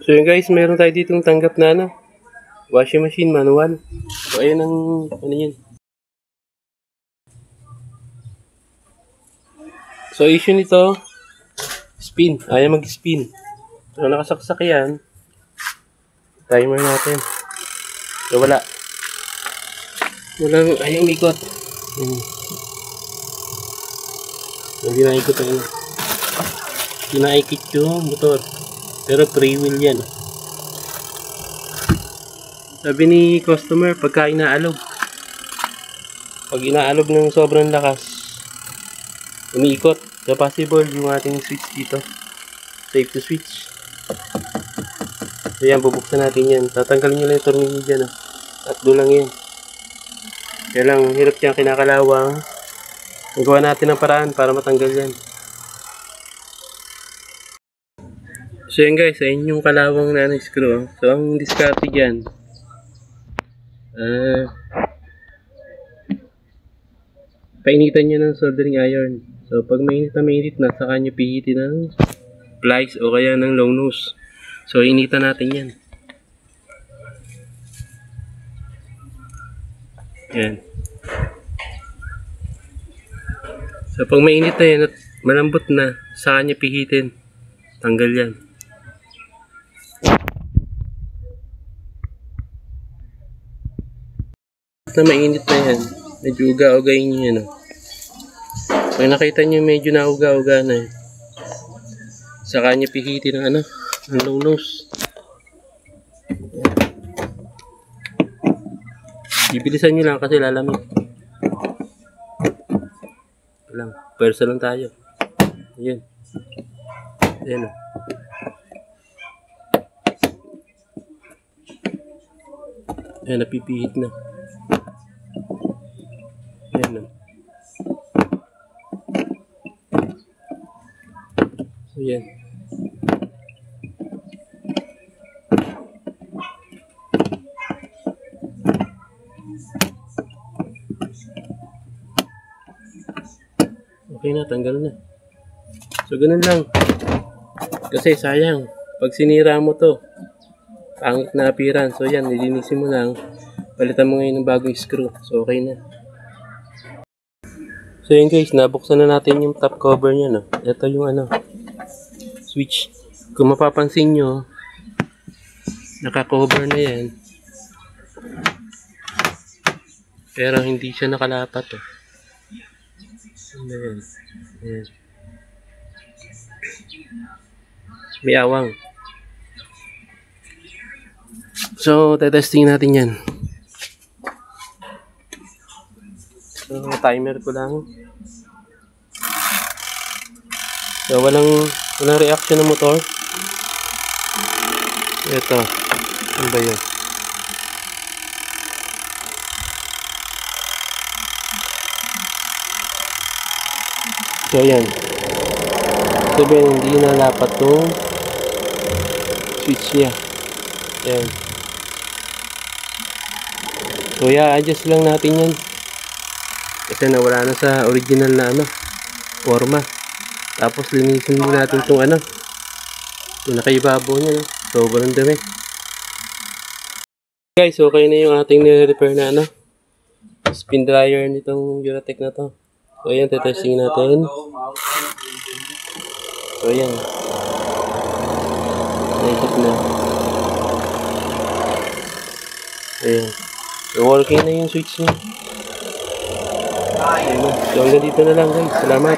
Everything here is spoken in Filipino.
So yun guys, meron tayo ditong tanggap na washing machine manual. So ayun ang yun. So issue nito, spin. Ayaw mag-spin. So nakasaksak yan. Timer natin. So wala. Walang ayaw umikot. Hindi naikot ang pinaikit yung motor. Pero 3 wheel yan. Sabi ni customer, pagka inaalog. Pag inaalog ng sobrang lakas, umiikot. So possible yung ating switch dito. Safety switch. So yan, bubuksan natin yan. Tatanggalin nyo lang yung tornilyo dyan. Tatlo lang yan. Kaya lang, hirap dyan, kinakalawang. Magawa natin ng paraan para matanggal yan. So yan guys, ayun yung kalawang na screw. So ang diskarte dyan, painitan nyo ng soldering iron. So pag mainit na, saka nyo pihitin ng plies o kaya ng long nose. So initan natin yan. Yan. So pag mainit na yan at malambot na, saka nyo pihitin. Tanggal yan. Na mainit na yan, medyo uga-ugayin nyo yan. Pag nakita nyo medyo nauga-uga na yan, saka nyo pihitin ng ng long nose. Bibilisan nyo lang kasi lalamig. Lang, pwersa lang tayo. Ayan. Ayan o. Ayan, napipihit na. Ayan o. Ayan. Okay na, tanggal na. So, ganun lang. Kasi sayang, pag sinira mo to, pangit na appearance. So, yan, nilinisin mo lang. Palitan mo ngayon ng bagong screw. So, okay na. So, yun guys, nabuksan na natin yung top cover niya, no? Ito yung switch. Kung mapapansin nyo, naka-cover na yan. Pero hindi siya nakalapat, oh. Ayan. Ayan. May awang. So, tetesting natin yan. So, timer ko lang. So, walang reaction ng motor. Ito. Ano ba yun? So, yan. Sabihin, hindi nalapat itong switch niya. Yan. So, i-adjust lang natin yan. Kasi nawala na sa original na forma. Tapos, linisin mo natin itong yung nakaibabaw niya. No? Sobrang dami. Guys, okay na yung ating nire-repair na spin dryer nitong Duratec na to. So, ayan, tetesting natin. So, ayan. Naikot na. Ayan. So, working na yung switch niya. Ayan na. So, hanggang dito na lang guys. Salamat.